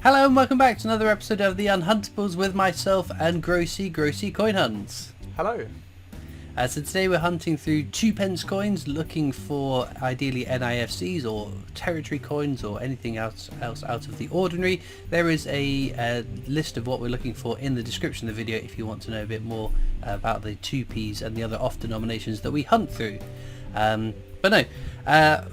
Hello and welcome back to another episode of the Unhuntables with myself and Grosey Coin Hunts. Hello. So today we're hunting through 2p coins, looking for ideally NIFCs or territory coins or anything else out of the ordinary. There is a list of what we're looking for in the description of the video if you want to know a bit more about the 2p's and the other off denominations that we hunt through.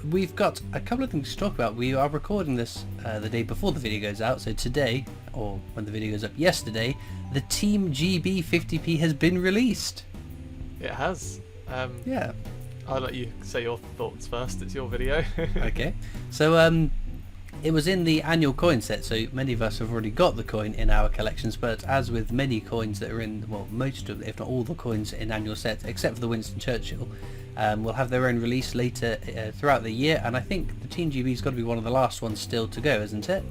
We've got a couple of things to talk about. We are recording this the day before the video goes out, so today, or when the video goes up yesterday, the Team GB 50p has been released. It has. Yeah. I'll let you say your thoughts first. It's your video. Okay. So it was in the annual coin set, so many of us have already got the coin in our collections, but as with many coins that are in, well, most of, if not all the coins in annual sets, except for the Winston Churchill, will have their own release later throughout the year, and I think the Team GB's got to be one of the last ones still to go, isn't it?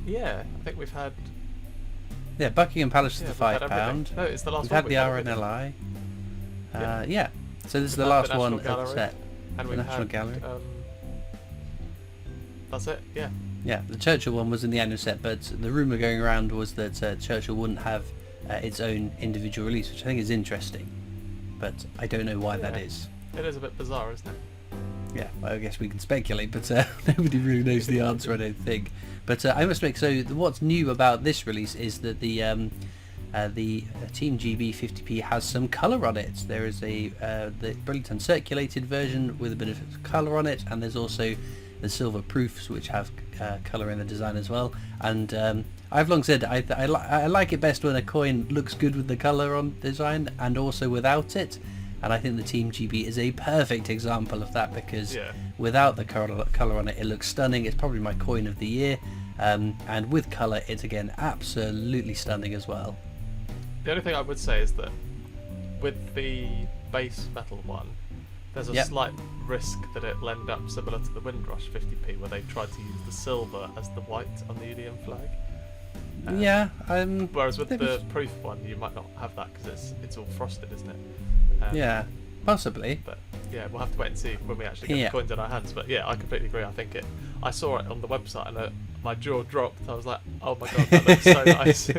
Yeah, I think we've had... Yeah, Buckingham Palace is the £5. No, it's the last We've one. had the RNLI. Yeah, so this is the last one of the set. And the National Gallery. That's it, yeah. Yeah, the Churchill one was in the annual set, but the rumour going around was that Churchill wouldn't have its own individual release, which I think is interesting, but I don't know why that is. It is a bit bizarre, isn't it? Yeah, well, I guess we can speculate, but nobody really knows the answer, I don't think. But I must make, so what's new about this release is that the Team GB 50p has some colour on it. There is the brilliant uncirculated version with a bit of colour on it, and there's also the silver proofs which have colour in the design as well. And I've long said I like it best when a coin looks good with the colour on design and also without it. And I think the Team GB is a perfect example of that, because without the colour on it, it looks stunning. It's probably my coin of the year. And with colour, it's again absolutely stunning as well. The only thing I would say is that with the base metal one, there's a slight risk that it'll end up similar to the Windrush 50p, where they tried to use the silver as the white on the Union flag. Whereas with the proof one, you might not have that because it's all frosted, isn't it? Yeah, possibly. But yeah, we'll have to wait and see when we actually get the coins in our hands. But yeah, I completely agree. I think I saw it on the website and my jaw dropped. I was like, oh my god, that looks so nice.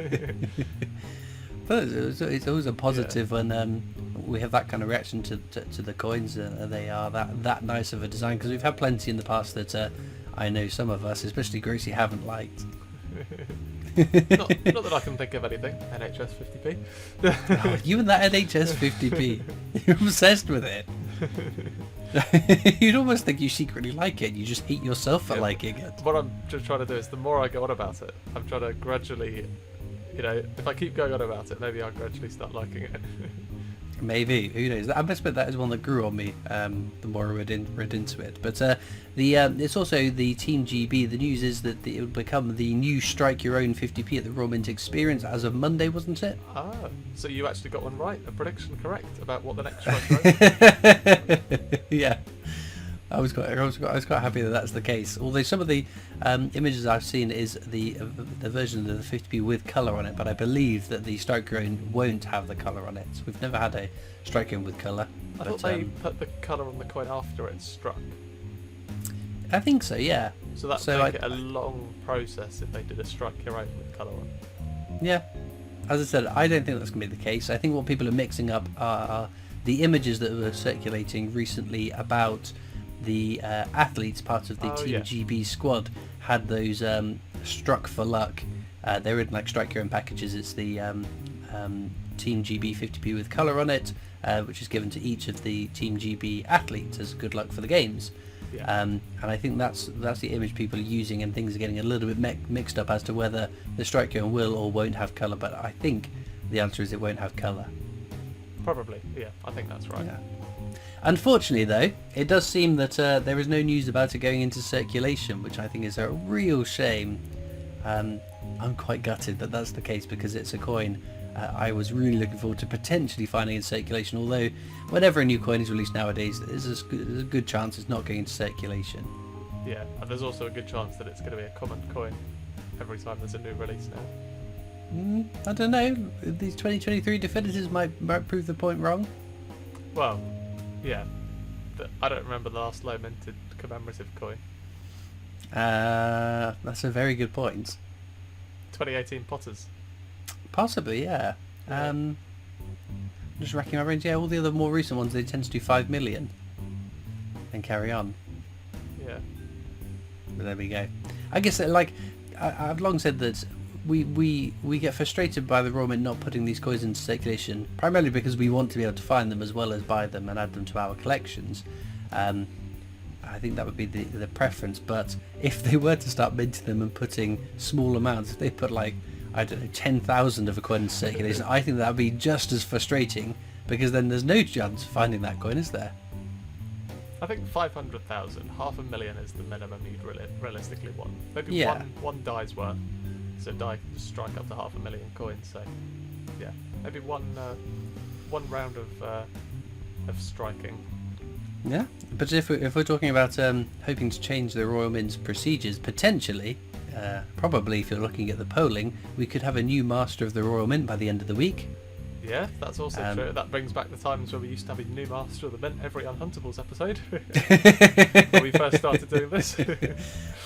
But it's always a positive when we have that kind of reaction to the coins. They are that nice of a design, because we've had plenty in the past that I know some of us, especially Grosey, haven't liked. not that I can think of anything. NHS 50p. Oh, you and that NHS 50p. You're obsessed with it. You'd almost think you secretly like it. You just hate yourself for liking it. What I'm just trying to do is, the more I go on about it, I'm trying to gradually, if I keep going on about it, maybe I'll gradually start liking it. Maybe, who knows? I must admit that is one that grew on me the more I read into it. But it's also the Team GB. The news is that it will become the new Strike Your Own 50p at the Royal Mint Experience as of Monday, wasn't it? Ah, so you actually got one right, a prediction correct about what the next Strike Your Own. Yeah. I was quite happy that that's the case. Although some of the images I've seen is the version of the 50p with colour on it, but I believe that the Strike Your Own won't have the colour on it. So we've never had a Strike Your Own with colour. I thought they put the colour on the coin after it's struck. I think so, yeah. So that would make it a long process if they did a Strike Your Own with colour on. Yeah. As I said, I don't think that's going to be the case. I think what people are mixing up are the images that were circulating recently about the athletes, part of the Team GB squad, had those struck for luck. They're in like Strike Your Own packages. It's the Team GB 50p with colour on it, which is given to each of the Team GB athletes as good luck for the games. And I think that's the image people are using, and things are getting a little bit mixed up as to whether the Strike Your Own will or won't have colour. But I think the answer is it won't have colour. Probably, yeah. I think that's right. Yeah. Unfortunately, though, it does seem that there is no news about it going into circulation, which I think is a real shame. I'm quite gutted that that's the case, because it's a coin I was really looking forward to potentially finding in circulation, although whenever a new coin is released nowadays, there's a good chance it's not going into circulation. Yeah, and there's also a good chance that it's going to be a common coin every time there's a new release now. I don't know. These 2023 definitives might prove the point wrong. Well, yeah. I don't remember the last low minted commemorative coin. That's a very good point. 2018 Potters. Possibly, yeah. Just racking my brains. Yeah, all the other more recent ones, they tend to do 5 million and carry on. Yeah. But there we go. I guess I've long said that we get frustrated by the Royal Mint not putting these coins into circulation, primarily because we want to be able to find them as well as buy them and add them to our collections. I think that would be the preference, but if they were to start minting them and putting small amounts, if they put like, I don't know, 10,000 of a coin in circulation, I think that would be just as frustrating, because then there's no chance of finding that coin, is there? I think 500,000, 500,000 is the minimum you'd realistically want. Maybe Yeah. one die's worth, so die can just strike up to 500,000 coins. So yeah, maybe one round of striking. Yeah, but if we're talking about hoping to change the Royal Mint's procedures, potentially, probably if you're looking at the polling, we could have a new Master of the Royal Mint by the end of the week. Yeah, that's also true. That brings back the times where we used to have a new Master of the Mint every Unhuntables episode. When we first started doing this.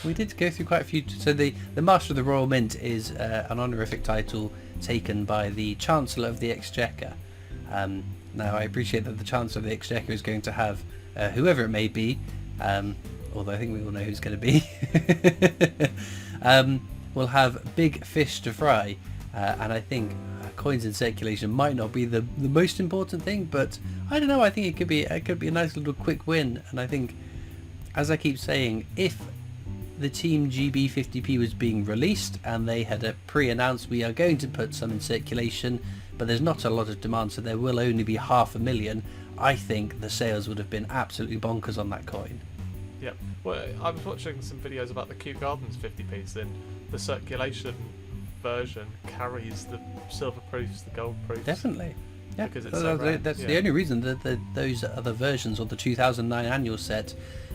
We did go through quite a few. So the Master of the Royal Mint is an honorific title taken by the Chancellor of the Exchequer. Now I appreciate that the Chancellor of the Exchequer is going to have whoever it may be, although I think we all know who's going to be, will have big fish to fry, and I think coins in circulation might not be the most important thing, but I don't know, I think it could be a nice little quick win. And I think, as I keep saying, if the Team GB 50p was being released and they had pre-announced we are going to put some in circulation, but there's not a lot of demand, so there will only be 500,000, I think the sales would have been absolutely bonkers on that coin. Yep. Well, I was watching some videos about the Kew Gardens 50p's, and the circulation version carries the silver proofs, the gold proofs. Definitely. Yeah, because it's so rare. that's Yeah. the only reason that those other versions of the 2009 annual set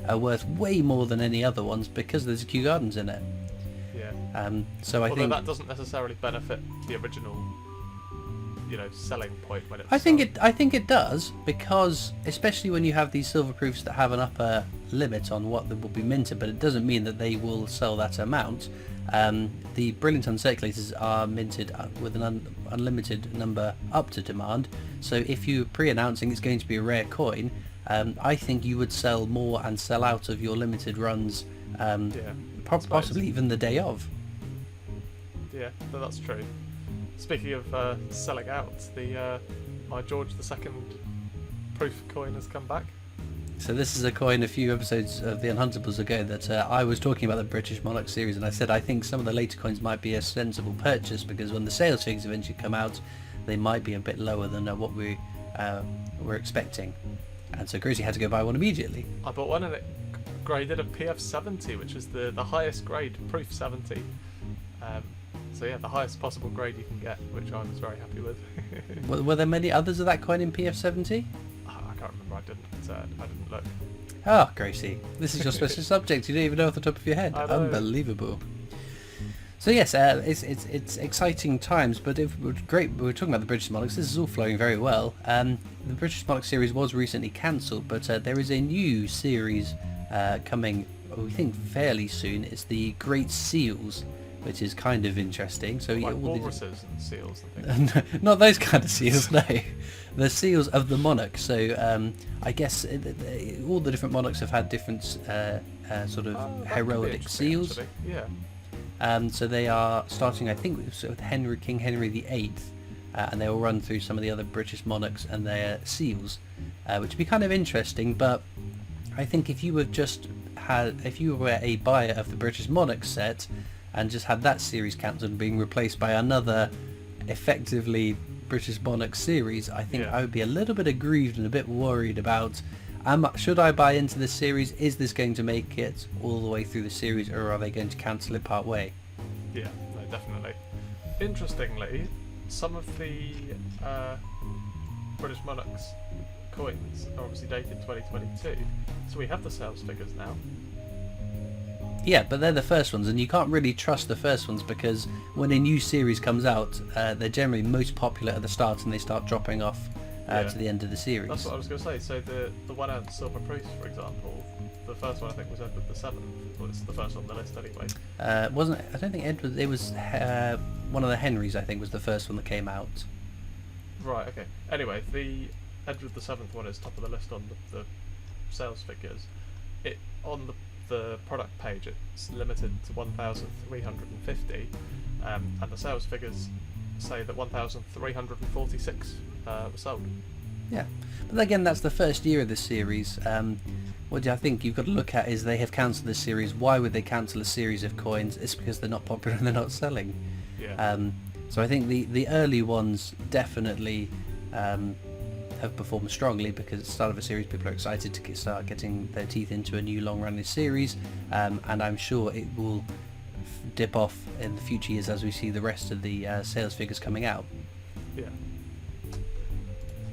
are worth way more than any other ones, because there's Kew Gardens in it. Yeah. So I Although think that doesn't necessarily benefit the original, selling point when it's. I think it does, because especially when you have these silver proofs that have an upper limit on what they will be minted, but it doesn't mean that they will sell that amount. The Brilliant Uncirculators are minted with an unlimited number up to demand, so if you're pre-announcing it's going to be a rare coin, I think you would sell more and sell out of your limited runs, possibly even the day of. Yeah, that's true. Speaking of selling out, my George II proof coin has come back. So this is a coin a few episodes of the Unhuntables ago that I was talking about the British Monarch series, and I said I think some of the later coins might be a sensible purchase, because when the sales figures eventually come out, they might be a bit lower than what we were expecting. And so Grosey had to go buy one immediately. I bought one and it graded a PF 70, which is the highest grade, proof 70. So yeah, the highest possible grade you can get, which I was very happy with. Were there many others of that coin in PF 70? I can't remember. I didn't look. Oh, Grosey, this is your special subject. You don't even know off the top of your head. I know. Unbelievable. So yes, it's exciting times. But we're talking about the British Monarchs. This is all flowing very well. The British Monarch series was recently cancelled, but there is a new series coming. We think fairly soon. It's the Great Seals, which is kind of interesting. So Like all walruses and seals and things. not those kind of seals, no. The seals of the monarch. So I guess all the different monarchs have had different sort of That could be heraldic interesting, seals. actually. Yeah. So they are starting, I think, with King Henry VIII, and they will run through some of the other British monarchs and their seals, which would be kind of interesting. But I think if you were a buyer of the British Monarch set and just had that series cancelled and being replaced by another effectively British Monarch series, I think I would be a little bit aggrieved and a bit worried about, should I buy into this series? Is this going to make it all the way through the series, or are they going to cancel it part way? Yeah, no, definitely. Interestingly, some of the British Monarchs coins are obviously dated 2022, so we have the sales figures now. Yeah, but they're the first ones, and you can't really trust the first ones, because when a new series comes out, they're generally most popular at the start and they start dropping off to the end of the series. That's what I was going to say. So the 1 ounce silver proofs, for example, the first one I think was Edward the Seventh. Well, it's the first on the list anyway. Wasn't I don't think Edward. It was one of the Henrys. I think was the first one that came out. Right. Okay. Anyway, the Edward the Seventh one is top of the list on the sales figures. It on the product page, it's limited to 1,350, and the sales figures say that 1,346 were sold. Yeah, but again, that's the first year of this series. What I think you've got to look at is they have cancelled this series. Why would they cancel a series of coins? It's because they're not popular and they're not selling. Yeah. So I think the early ones definitely have performed strongly because at the start of a series people are excited to start getting their teeth into a new long-running series, and I'm sure it will dip off in the future years as we see the rest of the sales figures coming out. Yeah.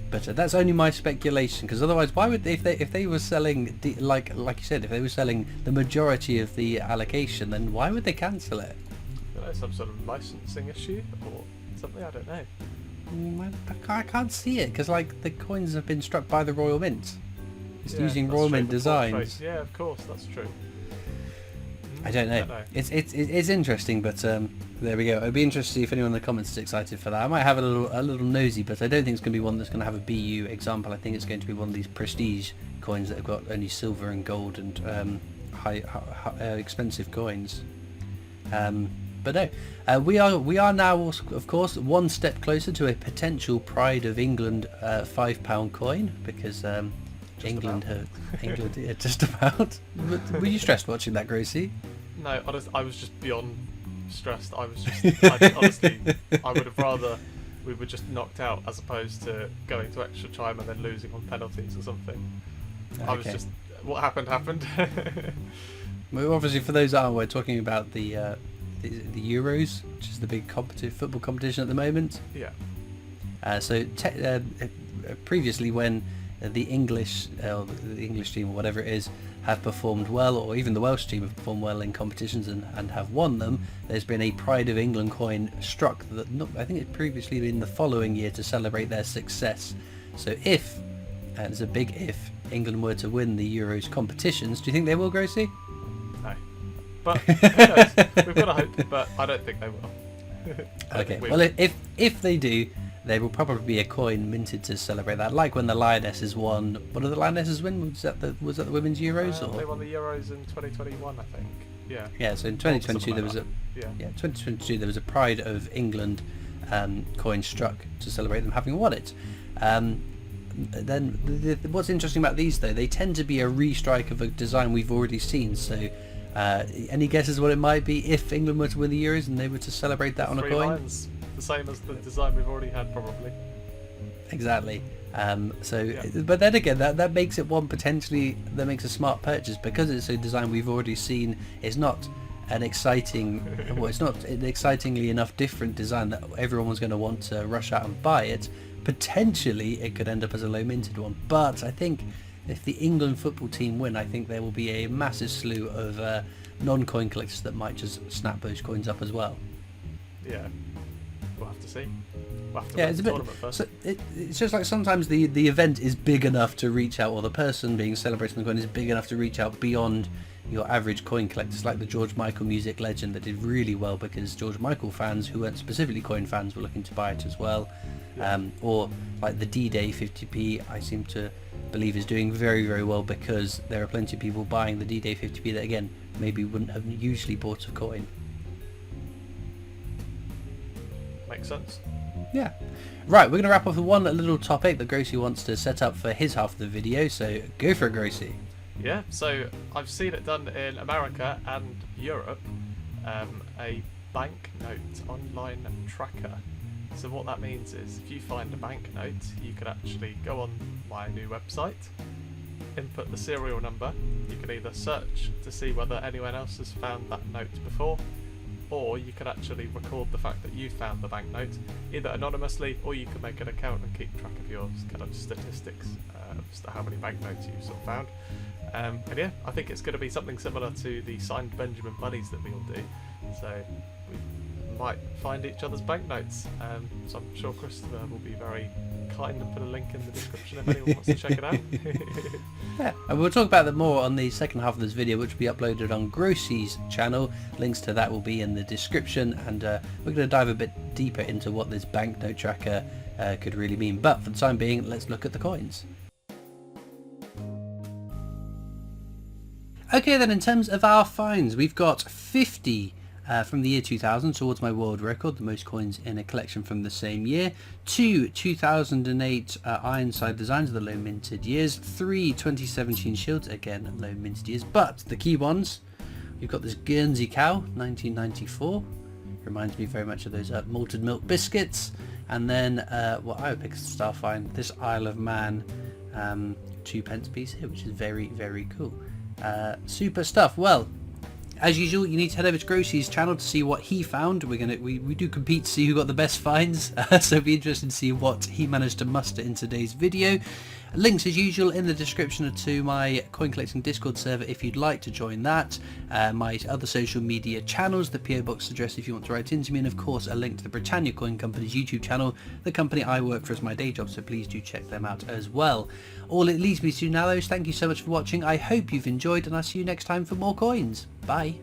But that's only my speculation, because otherwise, why would they, if they were selling like you said, if they were selling the majority of the allocation, then why would they cancel it? I don't know, some sort of licensing issue or something. I don't know. I can't see it because like the coins have been struck by the Royal Mint. It's Yeah, using that's Royal true, Mint the designs. portraits. Yeah, of course, that's true. I don't know. It's interesting, but there we go. It'd be interesting to see if anyone in the comments is excited for that. I might have a little nosy, but I don't think it's going to be one that's going to have a BU example. I think it's going to be one of these prestige coins that have got only silver and gold and high expensive coins. But no, we are now, of course, one step closer to a potential Pride of England £5 coin, because England, yeah, just about. Were you stressed watching that, Grosey? No, honestly, I was just beyond stressed. I was just, honestly, I would have rather we were just knocked out as opposed to going to extra time and then losing on penalties or something. Okay. I was just, what happened. Well, obviously, for those that aren't, we're talking about the Euros, which is the big football competition at the moment. Yeah. Previously, when the English team or whatever it is have performed well, or even the Welsh team have performed well in competitions and have won them, there's been a Pride of England coin struck that I think it's previously been the following year to celebrate their success. So if, and it's a big if, England were to win the Euros competitions, do you think they will, Grosey? No. But who knows? We've got to hope, but I don't think they will. Okay, well if they do, there will probably be a coin minted to celebrate that, like when the Lionesses won. What did the Lionesses win? Was that the Women's Euros? Or? They won the Euros in 2021, I think. Yeah. Yeah. So in 2022 there was a 2022 there was a Pride of England coin struck to celebrate them having won it. Then what's interesting about these though, they tend to be a restrike of a design we've already seen. So any guesses what it might be if England were to win the Euros and they were to celebrate that on a coin? Lions. The same as the design we've already had, probably. Exactly. But then again, that makes it one potentially that makes a smart purchase, because it's a design we've already seen. It's not an exciting, well, it's not an excitingly enough different design that everyone was going to want to rush out and buy it. Potentially, it could end up as a low minted one. But I think if the England football team win, I think there will be a massive slew of non-coin collectors that might just snap those coins up as well. Yeah. We'll have to see. We'll have to it's a bit. So it's just like sometimes the event is big enough to reach out, or the person being celebrated on the coin is big enough to reach out beyond your average coin collectors, like the George Michael music legend that did really well because George Michael fans who weren't specifically coin fans were looking to buy it as well. Or like the D-Day 50p, I seem to believe is doing very, very well because there are plenty of people buying the D-Day 50p that again maybe wouldn't have usually bought a coin. Makes sense. Yeah. Right, we're going to wrap up with one little topic that Grosey wants to set up for his half of the video, so go for it, Grosey. Yeah, so I've seen it done in America and Europe, a banknote online tracker. So what that means is if you find a banknote, you can actually go on my new website, input the serial number, you can either search to see whether anyone else has found that note before, or you can actually record the fact that you found the banknote, either anonymously, or you can make an account and keep track of your kind of statistics as to how many banknotes you've sort of found. And yeah, I think it's going to be something similar to the signed Benjamin Bunnies that we all do. So we might find each other's banknotes. So I'm sure Christopher will be very kind and put a link in the description if anyone wants to check it out. Yeah, and we'll talk about that more on the second half of this video, which will be uploaded on Groseys' channel. Links to that will be in the description, and we're going to dive a bit deeper into what this banknote tracker could really mean. But for the time being, let's look at the coins. Okay then, in terms of our finds, we've got 50 from the year 2000 towards my world record, the most coins in a collection from the same year, 2 2008 Ironside designs of the low minted years, 3 2017 shields, again low minted years, but the key ones, we've got this Guernsey cow, 1994, reminds me very much of those malted milk biscuits, and then what I would pick as a star find, this Isle of Man 2p piece here, which is very, very cool. Super stuff. Well, as usual, you need to head over to Groseys' channel to see what he found. We do compete to see who got the best finds, so it'll be interesting to see what he managed to muster in today's video. Links as usual in the description to my coin collecting Discord server if you'd like to join that, my other social media channels, the PO box address if you want to write into me, and of course a link to the Britannia Coin Company's YouTube channel, the company I work for as my day job, so please do check them out as well. All it leaves me to now though is thank you so much for watching. I hope you've enjoyed, and I'll see you next time for more coins. Bye.